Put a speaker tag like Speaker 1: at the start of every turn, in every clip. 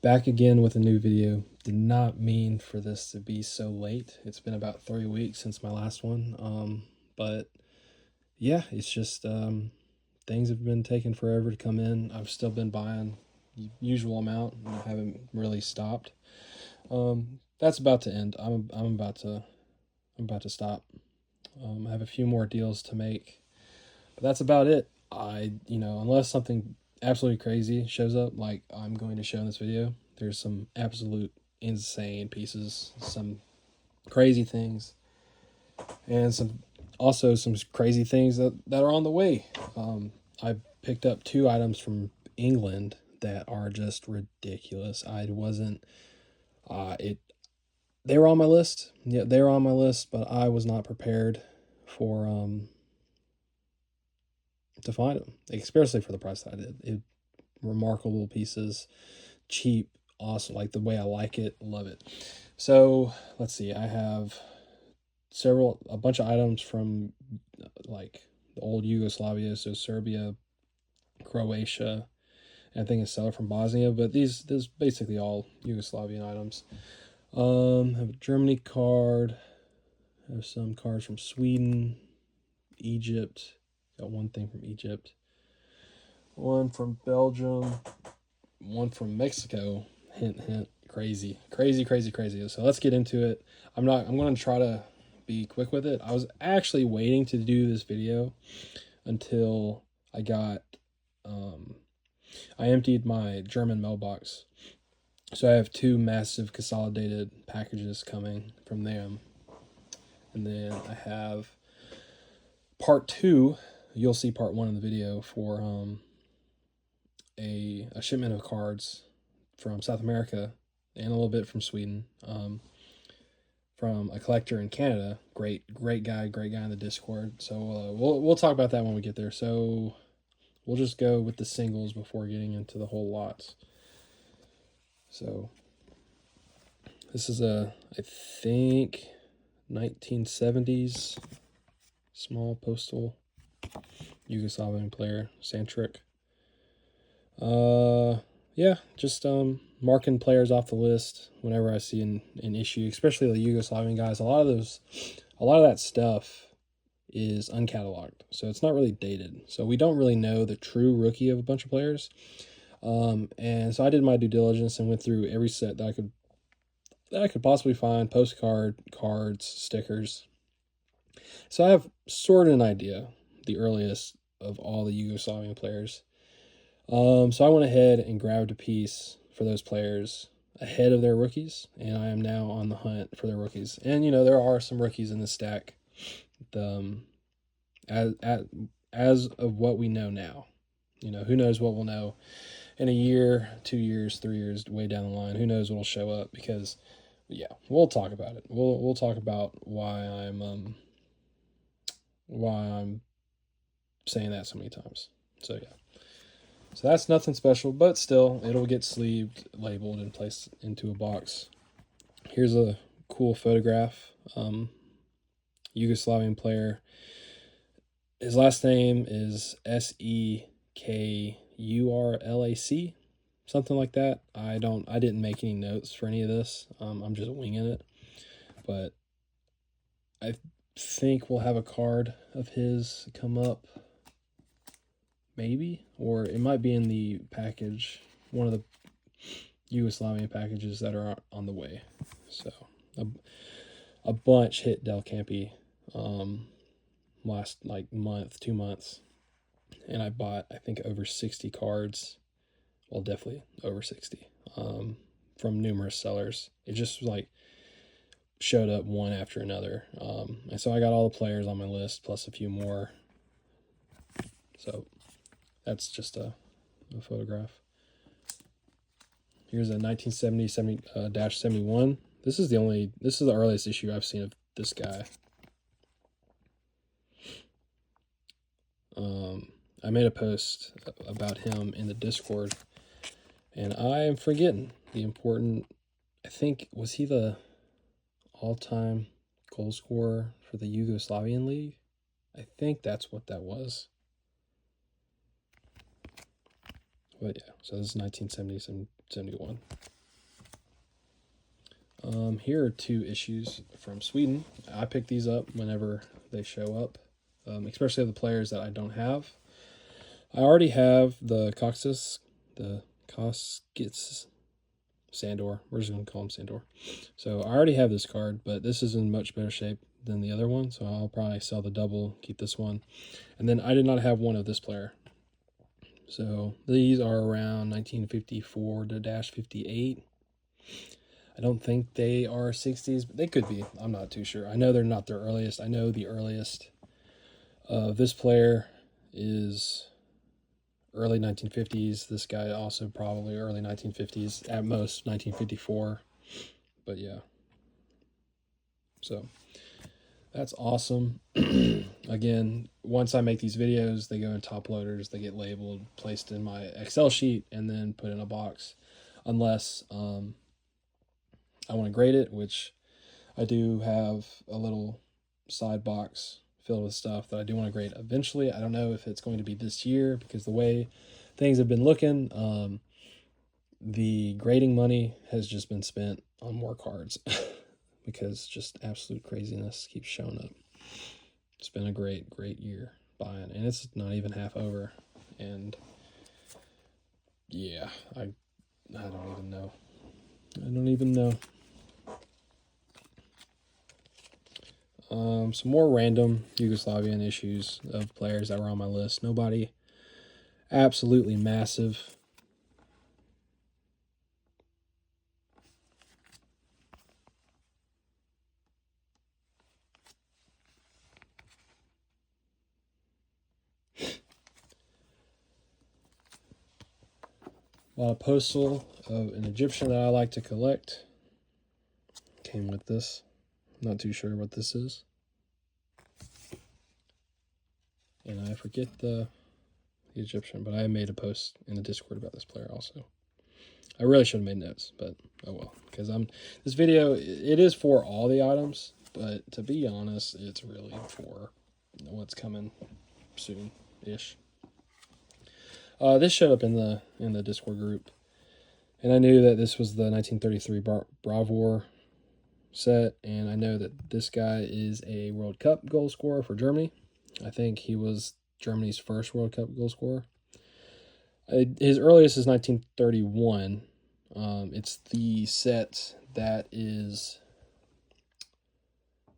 Speaker 1: Back again with a new video. Did not mean for this to be so late. It's been about 3 weeks since my last one. But yeah, it's just things have been taking forever to come in. I've still been buying the usual amount and I haven't really stopped. That's about to end. I'm about to stop. I have a few more deals to make, but that's about it. Unless something absolutely crazy shows up, like I'm going to show in this video, there's some absolute insane pieces, some crazy things, and some crazy things that are on the way. I picked up 2 items from England that are just ridiculous. I wasn't, it, they were on my list. Yeah, they were on my list, but I was not prepared for, to find them, especially for the price that I did. Remarkable pieces, cheap, awesome, like the way I like it, love it. So let's see, I have a bunch of items from like the old Yugoslavia, so Serbia, Croatia, and I think a seller from Bosnia, but these basically all Yugoslavian items. I have a Germany card, I have some cards from Sweden, Egypt, got one thing from Egypt, one from Belgium, one from Mexico. Hint, hint. Crazy. So let's get into it. I'm going to try to be quick with it. I was actually waiting to do this video until I got, I emptied my German mailbox. So I have 2 massive consolidated packages coming from them. And then I have part 2. You'll see part 1 in the video for, a shipment of cards from South America and a little bit from Sweden, from a collector in Canada. Great guy in the Discord. So we'll talk about that when we get there. So we'll just go with the singles before getting into the whole lots. So this is I think 1970s small postal Yugoslavian player, Santric. Yeah, just marking players off the list whenever I see an issue, especially the Yugoslavian guys. A lot of that stuff is uncatalogued, so it's not really dated. So we don't really know the true rookie of a bunch of players. And so I did my due diligence and went through every set that I could possibly find: postcard, cards, stickers. So I have sort of an idea, the earliest of all the Yugoslavian players. So I went ahead and grabbed a piece for those players ahead of their rookies, and I am now on the hunt for their rookies. And there are some rookies in the stack. As of what we know now, who knows what we'll know in a year, 2 years, 3 years, way down the line. Who knows what'll show up? Because yeah, we'll talk about it. We'll talk about why I'm saying that so many times. So yeah. So that's nothing special, but still, it'll get sleeved, labeled, and placed into a box. Here's a cool photograph. Yugoslavian player. His last name is Sekurlac, something like that. I didn't make any notes for any of this. I'm just winging it. But I think we'll have a card of his come up. Maybe, or it might be in the package, one of the Yugoslavian packages that are on the way. So a bunch hit Del Campi last month, 2 months, and I bought I think over 60 cards. Well, definitely over 60 from numerous sellers. It just showed up one after another, and so I got all the players on my list plus a few more. So that's just a photograph. Here's a 1970-71. This is the earliest issue I've seen of this guy. I made a post about him in the Discord, and I am forgetting the important. I think, was he the all-time goal scorer for the Yugoslavian League? I think that's what that was. But yeah, so this is 1970 71. Here are 2 issues from Sweden. I pick these up whenever they show up, especially the players that I don't have. I already have the Koskis Sandor. We're just going to call him Sandor. So I already have this card, but this is in much better shape than the other one, so I'll probably sell the double, keep this one. And then I did not have one of this player. So these are around 1954 to -58. I don't think they are 60s, but they could be. I'm not too sure. I know they're not their earliest. I know the earliest of this player is early 1950s. This guy also probably early 1950s, at most 1954. But yeah. So that's awesome. Again, once I make these videos, they go in top loaders, they get labeled, placed in my Excel sheet, and then put in a box. Unless I want to grade it, which I do have a little side box filled with stuff that I do want to grade eventually. I don't know if it's going to be this year, because the way things have been looking, the grading money has just been spent on more cards because just absolute craziness keeps showing up. It's been a great year buying, and it's not even half over. And yeah, I don't even know. Some more random Yugoslavian issues of players that were on my list. Nobody absolutely massive. A lot of postal of an Egyptian that I like to collect. Came with this. Not too sure what this is. And I forget the Egyptian, but I made a post in the Discord about this player also. I really should have made notes, but oh well. Because this video, it is for all the items, but to be honest, it's really for what's coming soon-ish. This showed up in the Discord group, and I knew that this was the 1933 Bravor set, and I know that this guy is a World Cup goal scorer for Germany. I think he was Germany's first World Cup goal scorer. His earliest is 1931. It's the set that is...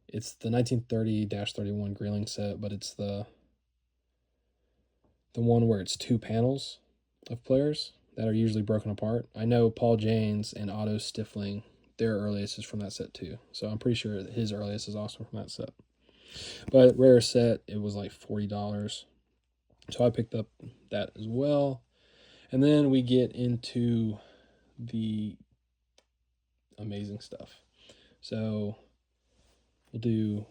Speaker 1: It's the 1930-31 Greeling set, but it's the one where it's 2 panels of players that are usually broken apart. I know Paul Janes and Otto Stifling, their earliest is from that set too. So I'm pretty sure his earliest is also from that set. But rare set, it was like $40. So I picked up that as well. And then we get into the amazing stuff. So we'll do...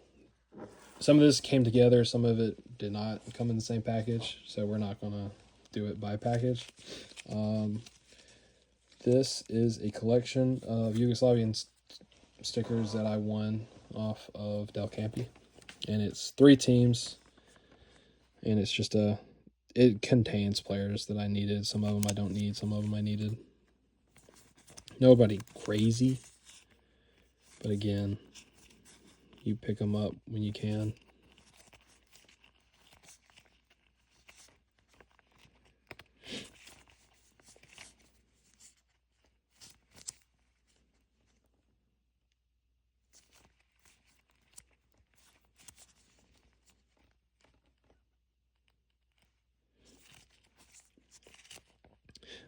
Speaker 1: Some of this came together, some of it did not come in the same package, so we're not going to do it by package. This is a collection of Yugoslavian stickers that I won off of Del Campi, and it's 3 teams, and it's just it contains players that I needed. Some of them I don't need, some of them I needed. Nobody crazy, but again, you pick them up when you can.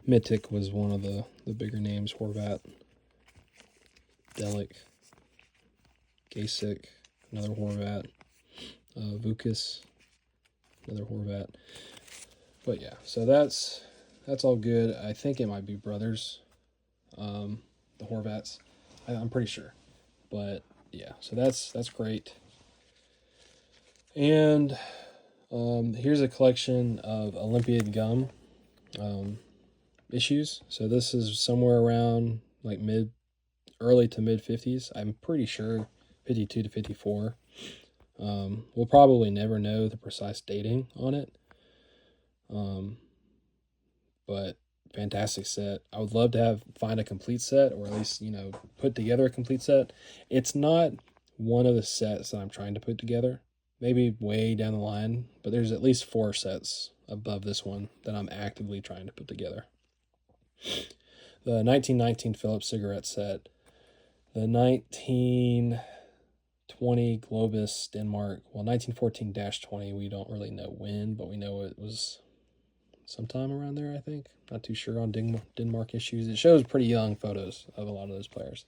Speaker 1: Mitic was one of the bigger names. Horvat, Delic, Gasic, another Horvat, Vukas, another Horvat. But yeah, so that's all good. I think it might be brothers, the Horvats. I'm pretty sure. But yeah, so that's great. And here's a collection of Olympiad gum issues. So this is somewhere around like early to mid 50s. I'm pretty sure 52 to 54. We'll probably never know the precise dating on it. But fantastic set. I would love to find a complete set, or at least, put together a complete set. It's not one of the sets that I'm trying to put together. Maybe way down the line, but there's at least 4 sets above this one that I'm actively trying to put together. The 1919 Philips cigarette set, the 1920 Globus Denmark, 1914-20, we don't really know when, but we know it was sometime around there, I think. Not too sure on Denmark issues. It shows pretty young photos of a lot of those players.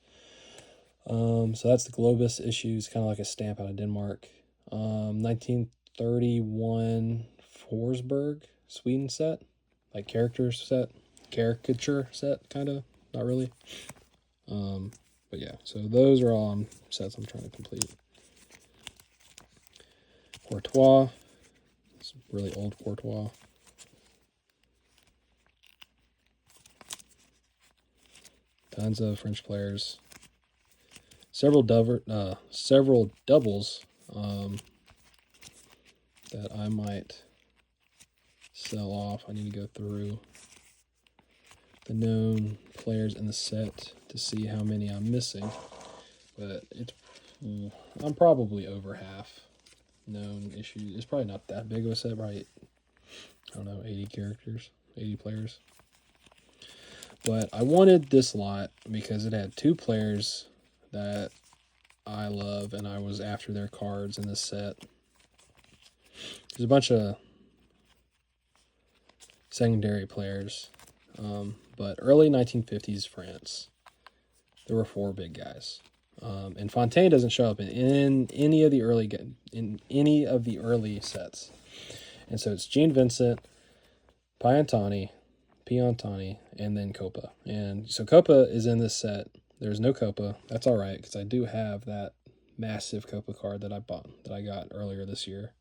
Speaker 1: So that's the Globus issues, kind of like a stamp out of Denmark. 1931 Forsberg Sweden set, like caricature set, kind of, not really. But yeah, so those are all sets I'm trying to complete. Courtois, it's really old Courtois. Tons of French players. Several doubles that I might sell off. I need to go through the known players in the set to see how many I'm missing. But I'm probably over half known issues. It's probably not that big of a set, probably, I don't know, 80 characters, 80 players. But I wanted this lot because it had 2 players that I love, and I was after their cards in this set. There's a bunch of secondary players, but early 1950s France, there were 4 big guys. And Fontaine doesn't show up in any of the early sets. And so it's Gene Vincent, Piantani, and then Copa. And so Copa is in this set. There's no Copa. That's all right, because I do have that massive Copa card that I got earlier this year.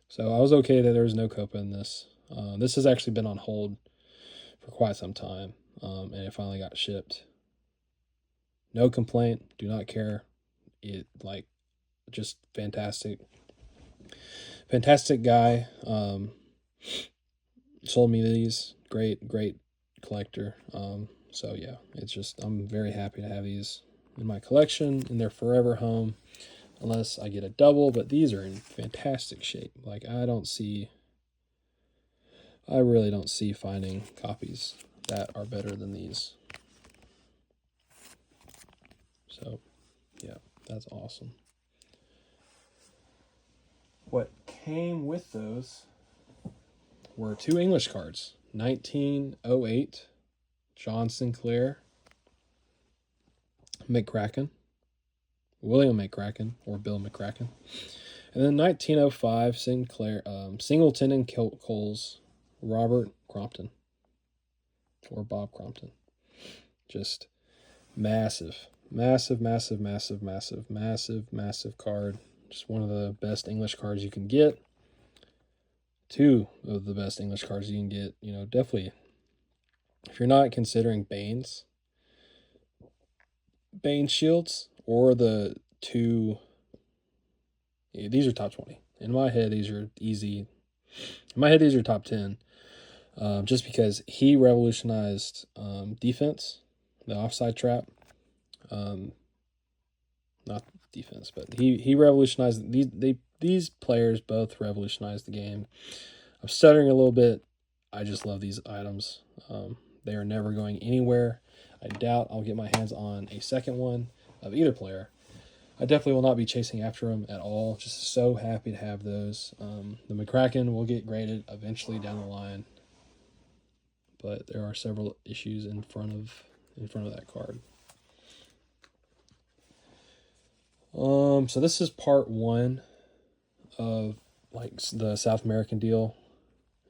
Speaker 1: So I was okay that there was no Copa in this. This has actually been on hold for quite some time, and it finally got shipped. No complaint. Do not care. It, just fantastic. Fantastic guy. Sold me these. Great collector. So yeah, I'm very happy to have these in my collection, and they're forever home unless I get a double, but these are in fantastic shape. I really don't see finding copies that are better than these. So yeah, that's awesome. What came with those were 2 English cards. 1908 John Sinclair McCracken, William McCracken, or Bill McCracken. And then 1905 Singleton and Coles Robert Crompton, or Bob Crompton. Just massive card. Just one of the best English cards you can get. 2 of the best English cards you can get. Definitely, if you're not considering Bane's shields, or the 2, these are top 20. In my head, these are easy. In my head, these are top 10. Just because he revolutionized defense, the offside trap. Not defense, but he revolutionized these players both revolutionized the game. I'm stuttering a little bit. I just love these items. They are never going anywhere. I doubt I'll get my hands on a second one of either player. I definitely will not be chasing after them at all. Just so happy to have those. The McCracken will get graded eventually down the line, but there are several issues in front of that card. So this is part 1 of the South American deal,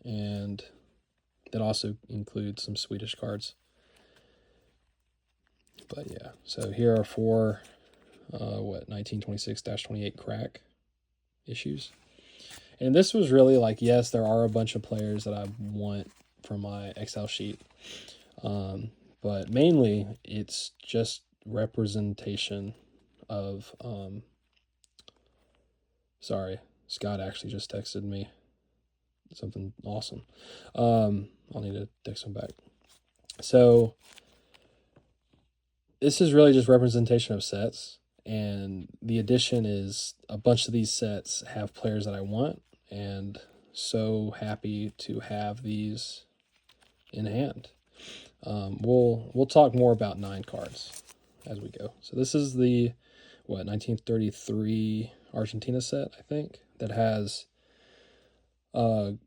Speaker 1: and that also includes some Swedish cards. But yeah, so here are 4 1926-28 crack issues. And this was really yes, there are a bunch of players that I want from my Excel sheet. But mainly it's just representation of sorry, Scott actually just texted me something awesome. I'll need to text him back. So this is really just representation of sets, and the addition is a bunch of these sets have players that I want, and so happy to have these in hand. We'll talk more about 9 cards as we go. So this is the 1933 Argentina set, I think, that has Grodin,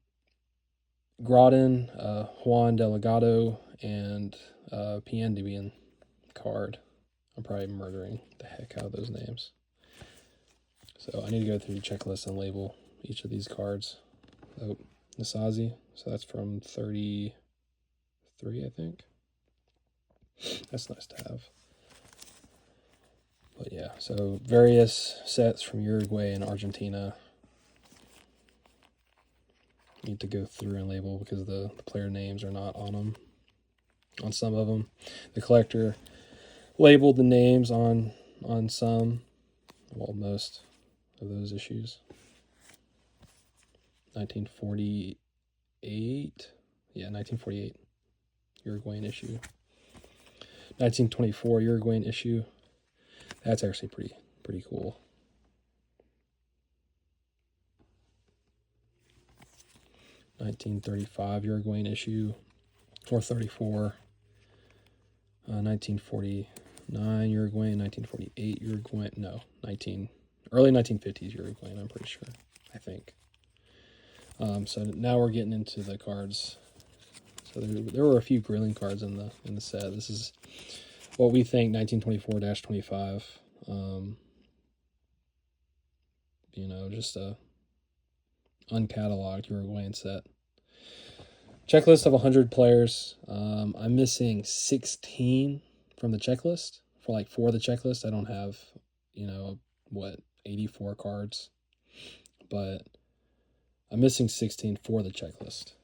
Speaker 1: Juan Delgado, and Piendibian card. I'm probably murdering the heck out of those names. So I need to go through the checklist and label each of these cards. Oh, Nasazi. So that's from 33, I think. That's nice to have. But yeah, so various sets from Uruguay and Argentina. Need to go through and label because the player names are not on them. On some of them, the collector labeled the names on some, well, most of those issues. 1948, yeah, 1948 Uruguayan issue. 1924 Uruguayan issue. That's actually pretty cool. 1935 Uruguayan issue, or 34. 1949 Uruguayan, 1948 Uruguayan. No, early 1950s Uruguayan. I'm pretty sure. I think. So now we're getting into the cards. So there were a few grilling cards in the set. This is what we think 1924-25. Just a uncatalogued Uruguayan set. Checklist of 100 players. I'm missing 16 from the checklist. For the checklist, I don't have, 84 cards. But I'm missing 16 for the checklist.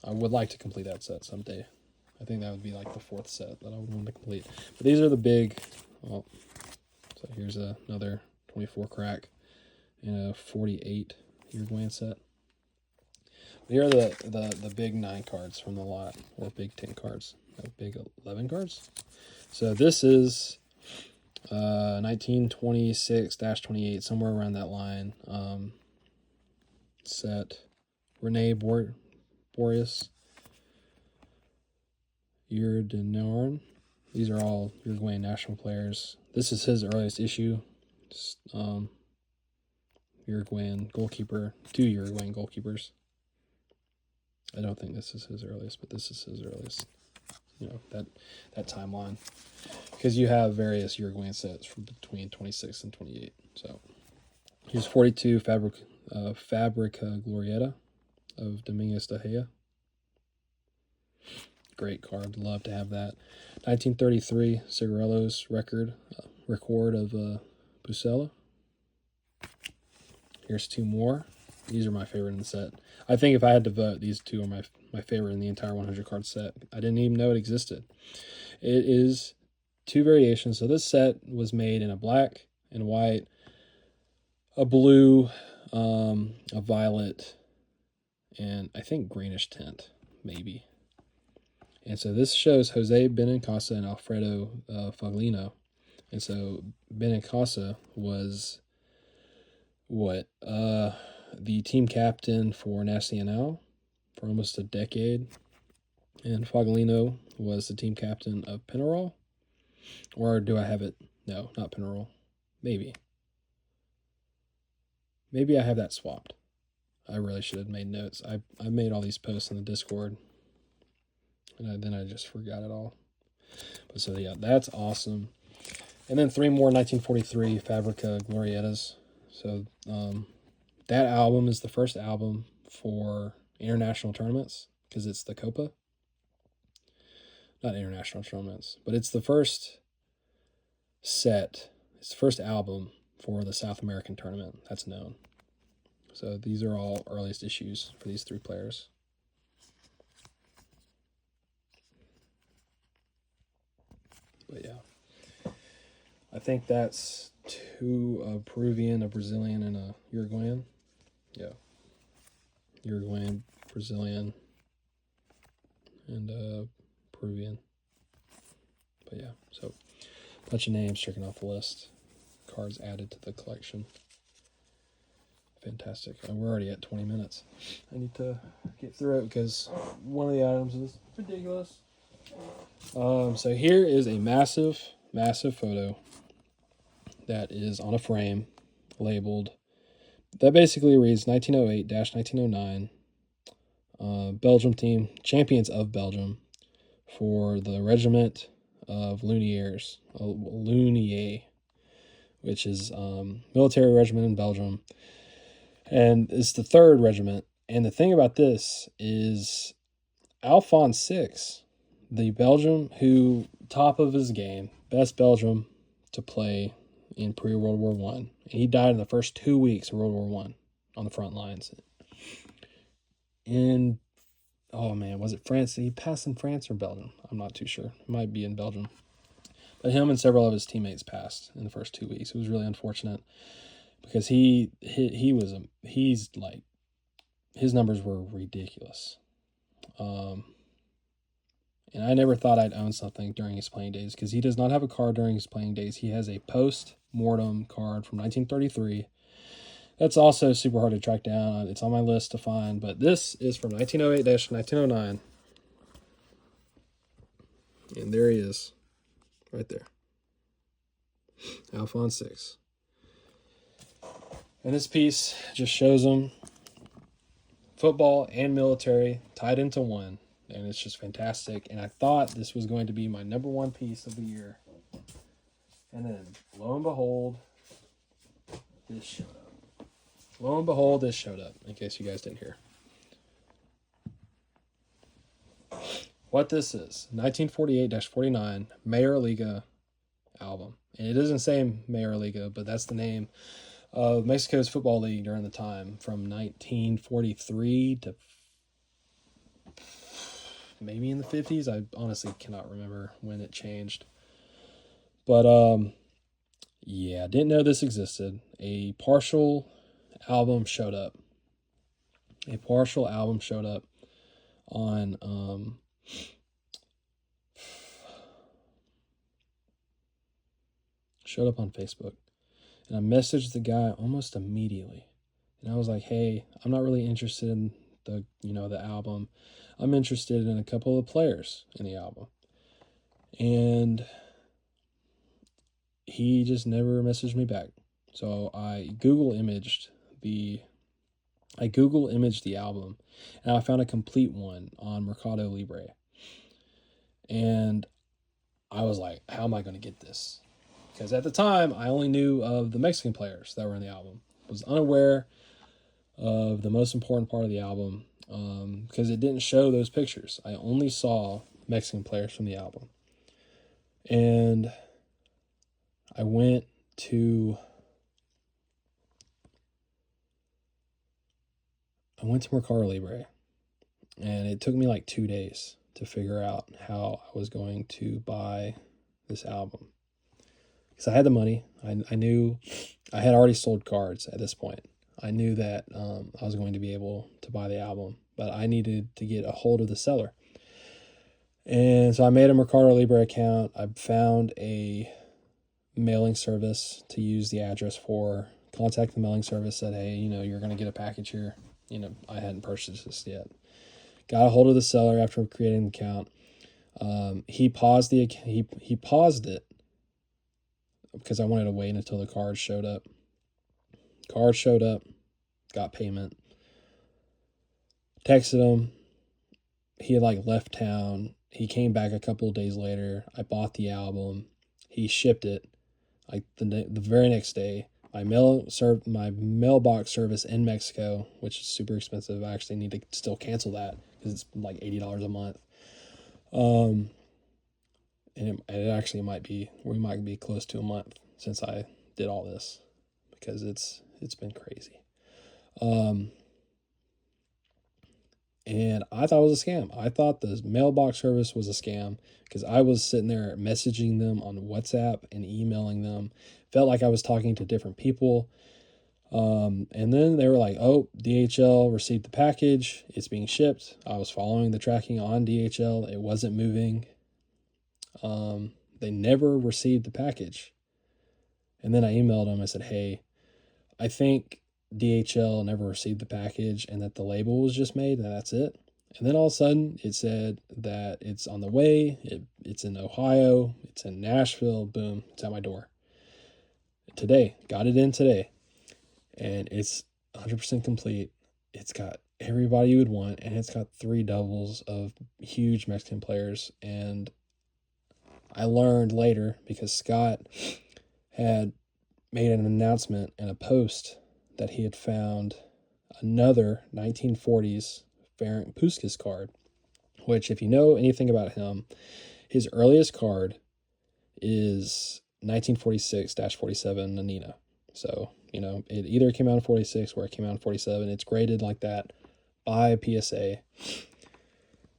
Speaker 1: I would like to complete that set someday. I think that would be like the 4th set that I would want to complete. But these are the big. Well, so here's another 24 crack and a 48 Uruguayan set. Here are the big 9 cards from the lot, or big 10 cards, no, big 11 cards. So this is 1926-28, somewhere around that line. Set Rene Boreas, Urdanarn. These are all Uruguayan national players. This is his earliest issue. Uruguayan goalkeeper, 2 Uruguayan goalkeepers. I don't think this is his earliest, but this is his earliest. That timeline, because you have various Uruguayan sets from between 26 and 28. So here's 42 Fabrica Glorieta of Dominguez de Gea. Great card, love to have that. 1933 Cigarello's record of Buscella. Here's 2 more. These are my favorite in the set. I think if I had to vote, these 2 are my favorite in the entire 100 card set. I didn't even know it existed. It is 2 variations. So this set was made in a black and white, a blue, a violet, and I think greenish tint, maybe. And so this shows Jose Benincasa and Alfredo Foglino. And so Benincasa was the team captain for Nacional for almost a decade. And Foglino was the team captain of Penarol. Or do I have it? No, not Penarol. Maybe I have that swapped. I really should have made notes. I made all these posts in the Discord, and then I just forgot it all. But so yeah, that's awesome. And then 3 more 1943 Fabrica Glorietas. So that album is the first album for international tournaments, because it's the Copa. Not international tournaments, but it's the first set. It's the first album for the South American tournament that's known. So these are all earliest issues for these 3 players. But yeah, I think that's 2, a Peruvian, a Brazilian, and a Uruguayan. Yeah, Uruguayan, Brazilian, and a Peruvian. But yeah, so a bunch of names stricken off the list. Cards added to the collection. Fantastic. And we're already at 20 minutes. I need to get through it because one of the items is ridiculous. So here is a massive, massive photo that is on a frame labeled, that basically reads 1908-1909 Belgium team, champions of Belgium, for the regiment of Luniers, which is military regiment in Belgium, and it's the 3rd regiment. And the thing about this is Alphonse VI, the Belgium who top of his game, best Belgium to play in pre-World War I. He died in the first 2 weeks of World War I on the front lines. In, oh man, was it France? He passed in France or Belgium? I'm not too sure. It might be in Belgium. But him and several of his teammates passed in the first 2 weeks. It was really unfortunate because he's like, his numbers were ridiculous. And I never thought I'd own something during his playing days because he does not have a card during his playing days. He has a post-mortem card from 1933. That's also super hard to track down. It's on my list to find, but this is from 1908-1909. And there he is, right there. Alphonse VI. And this piece just shows him football and military tied into one. And it's just fantastic. And I thought this was going to be my number 1 piece of the year. And then, lo and behold, this showed up. Lo and behold, this showed up, in case you guys didn't hear. What this is, 1948-49 Mayorliga album. And it doesn't say Mayorliga, but that's the name of Mexico's football league during the time, from 1943 to maybe in the 50s. I honestly cannot remember when it changed. But yeah, didn't know this existed. A partial album showed up. On showed up on Facebook. And I messaged the guy almost immediately. And I was like, hey, I'm not really interested in the album. I'm interested in a couple of players in the album. And he just never messaged me back. So I Google imaged the album, and I found a complete one on Mercado Libre. And I was like, how am I going to get this? Because at the time, I only knew of the Mexican players that were in the album. I was unaware of the most important part of the album, because it didn't show those pictures. I only saw Mexican players from the album. And I went to Mercado Libre, and it took me like 2 days to figure out how I was going to buy this album. Because I had the money. I knew I had already sold cards at this point. I knew that I was going to be able to buy the album, but I needed to get a hold of the seller. And so I made a Mercado Libre account. I found a mailing service to use the address for. Contact the mailing service, said, hey, you're going to get a package here. I hadn't purchased this yet. Got a hold of the seller after creating the account. He paused it because I wanted to wait until the card showed up. Card showed up, got payment. Texted him. He had left town. He came back a couple of days later. I bought the album. He shipped it the very next day. My mailbox service in Mexico, which is super expensive. I actually need to still cancel that because it's like $80 a month. And it actually we might be close to a month since I did all this, because it's been crazy. And I thought it was a scam. I thought the mailbox service was a scam because I was sitting there messaging them on WhatsApp and emailing them. Felt like I was talking to different people. And then they were like, oh, DHL received the package. It's being shipped. I was following the tracking on DHL. It wasn't moving. They never received the package. And then I emailed them. I said, hey, I think DHL never received the package and that the label was just made and that's it. And then all of a sudden it said that it's on the way. It's in Ohio. It's in Nashville. Boom. It's at my door. Today. Got it in today. And it's 100% complete. It's got everybody you would want. And it's got 3 doubles of huge Mexican players. And I learned later because Scott had made an announcement in a post that he had found another 1940s Ferenc Puskas card, which, if you know anything about him, his earliest card is 1946-47 Nanina. So, you know, it either came out in 46 or it came out in 47. It's graded like that by PSA.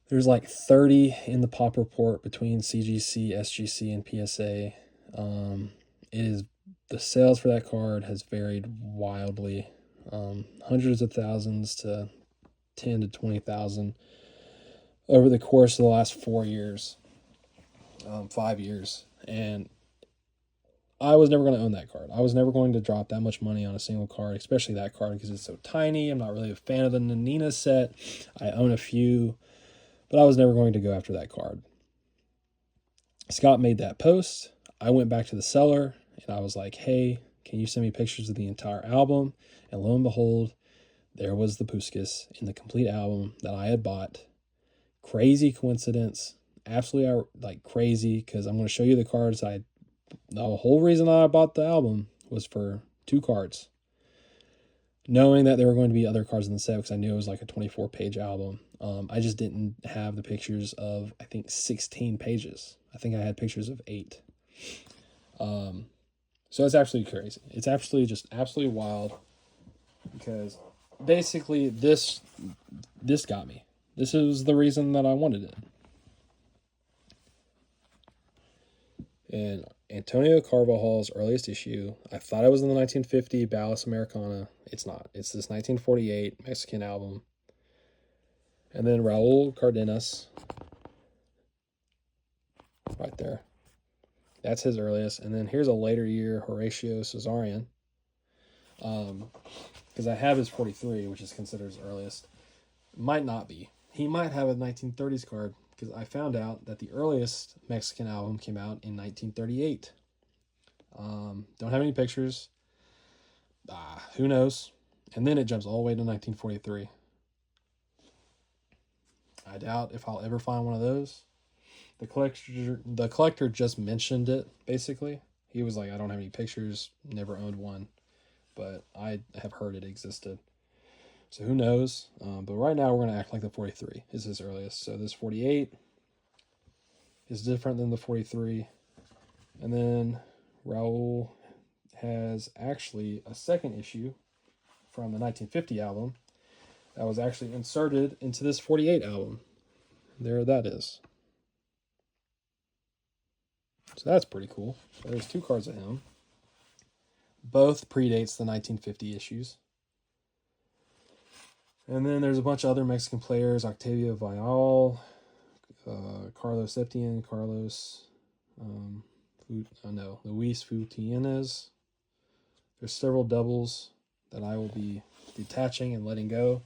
Speaker 1: There's like 30 in the pop report between CGC, SGC, and PSA. The sales for that card has varied wildly, hundreds of thousands to 10 to 20,000 over the course of the last 4 years, 5 years. And I was never going to own that card. I was never going to drop that much money on a single card, especially that card because it's so tiny. I'm not really a fan of the Nanina set. I own a few, but I was never going to go after that card. Scott made that post. I went back to the seller and I was like, hey, can you send me pictures of the entire album? And lo and behold, there was the Puskas in the complete album that I had bought. Crazy coincidence. Absolutely like crazy, because I'm going to show you the cards. The whole reason I bought the album was for 2 cards. Knowing that there were going to be other cards in the set because I knew it was like a 24-page album. I just didn't have the pictures of, I think, 16 pages. I think I had pictures of 8. So it's absolutely crazy. It's absolutely wild because basically this got me. This is the reason that I wanted it. And Antonio Carvajal's earliest issue, I thought it was in the 1950 Ballast Americana. It's not. It's this 1948 Mexican album. And then Raul Cardenas, right there. That's his earliest. And then here's a later year, Horatio Cesarian. Because I have his 43, which is considered his earliest. Might not be. He might have a 1930s card, because I found out that the earliest Mexican album came out in 1938. Don't have any pictures. Who knows? And then it jumps all the way to 1943. I doubt if I'll ever find one of those. The collector just mentioned it, basically. He was like, I don't have any pictures, never owned one, but I have heard it existed. So who knows? But right now we're going to act like the 43 is his earliest. So this 48 is different than the 43. And then Raul has actually a second issue from the 1950 album that was actually inserted into this 48 album. There that is. So that's pretty cool. So there's 2 cards of him. Both predates the 1950 issues. And then there's a bunch of other Mexican players. Octavio Vial, Carlos Septién, Luis Futienez. There's several doubles that I will be detaching and letting go.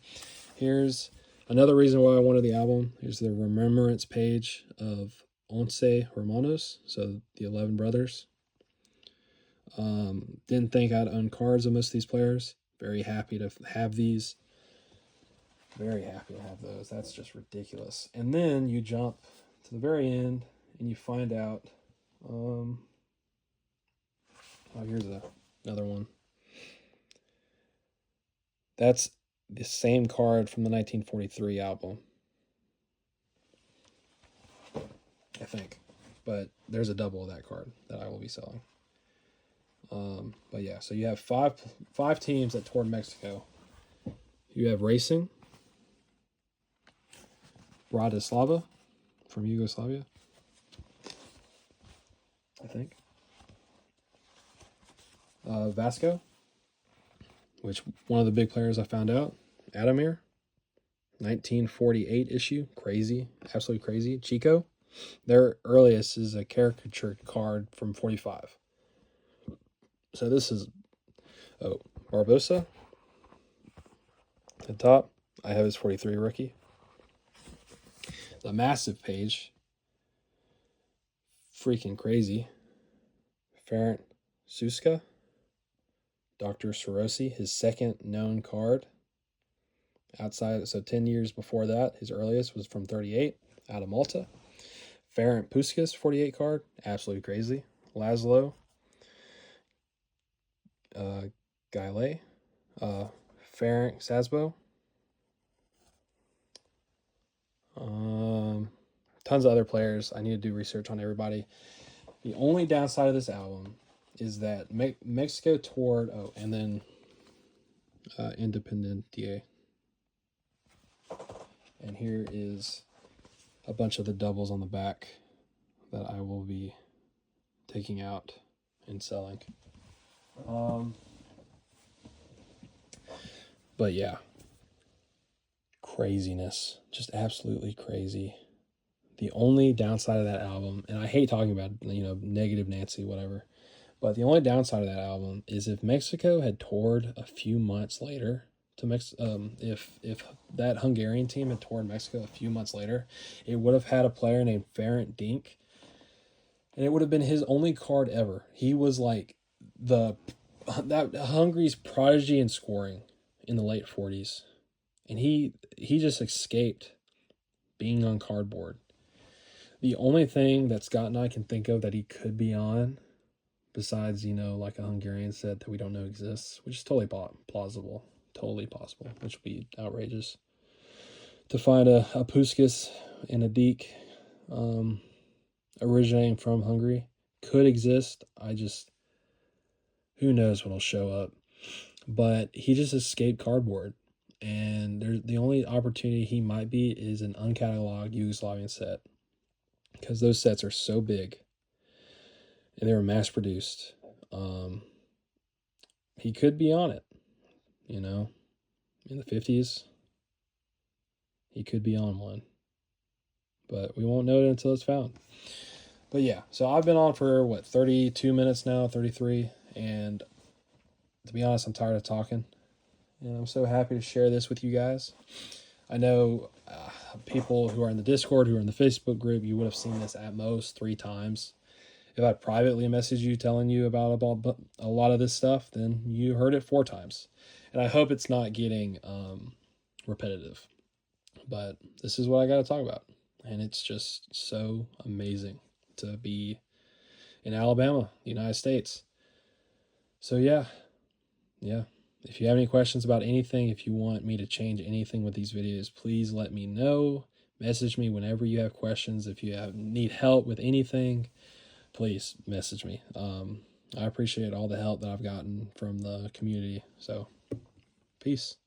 Speaker 1: Here's another reason why I wanted the album. Here's the remembrance page of Once Hermanos, so the 11 brothers. Didn't think I'd own cards of most of these players. Very happy to have these. Very happy to have those. That's just ridiculous. And then you jump to the very end and you find out. Here's another one. That's the same card from the 1943 album, I think. But there's a double of that card that I will be selling. But yeah, so you have five teams that toured Mexico. You have Racing, Bratislava from Yugoslavia, I think. Vasco, which one of the big players I found out, Adamir, 1948 issue, crazy, absolutely crazy. Chico, Their earliest is a caricature card from 45. So this is Barbosa at the top. I have his 43 rookie. The massive page. Freaking crazy. Ferenc Suska. Dr. Sorosi, his second known card. Outside, so 10 years before that, his earliest was from 38 out of Malta. Ferenc Puskas, 48 card. Absolutely crazy. Laszlo. Gaile. Ferenc Sasbo. Tons of other players. I need to do research on everybody. The only downside of this album is that Mexico toured. Oh, and then Independiente. And here is a bunch of the doubles on the back that I will be taking out and selling. But yeah, craziness, just absolutely crazy. The only downside of that album, and I hate talking about, negative Nancy, whatever, but the only downside of that album is if Mexico had toured a few months later to if that Hungarian team had toured Mexico a few months later, it would have had a player named Ferenc Dink, and it would have been his only card ever. He was like that Hungary's prodigy in scoring in the late 40s, and he just escaped being on cardboard. The only thing that Scott and I can think of that he could be on, besides, like a Hungarian set that we don't know exists, which is totally plausible, totally possible, which would be outrageous, to find a Puskas and a Deke originating from Hungary, could exist. Who knows what'll show up. But he just escaped cardboard. And the only opportunity he might be is an uncatalogued Yugoslavian set, because those sets are so big and they were mass produced. He could be on it, in the 50s. He could be on one, but we won't know it until it's found. But yeah, so I've been on for 32 minutes now, 33, and to be honest, I'm tired of talking, and I'm so happy to share this with you guys. I know people who are in the Discord, who are in the Facebook group, you would have seen this at most 3 times. If I privately message you telling you about a lot of this stuff, then you heard it 4 times. And I hope it's not getting repetitive. But this is what I got to talk about. And it's just so amazing to be in Alabama, the United States. So yeah. If you have any questions about anything, if you want me to change anything with these videos, please let me know. Message me whenever you have questions. If you need help with anything, please message me. I appreciate all the help that I've gotten from the community. So, peace.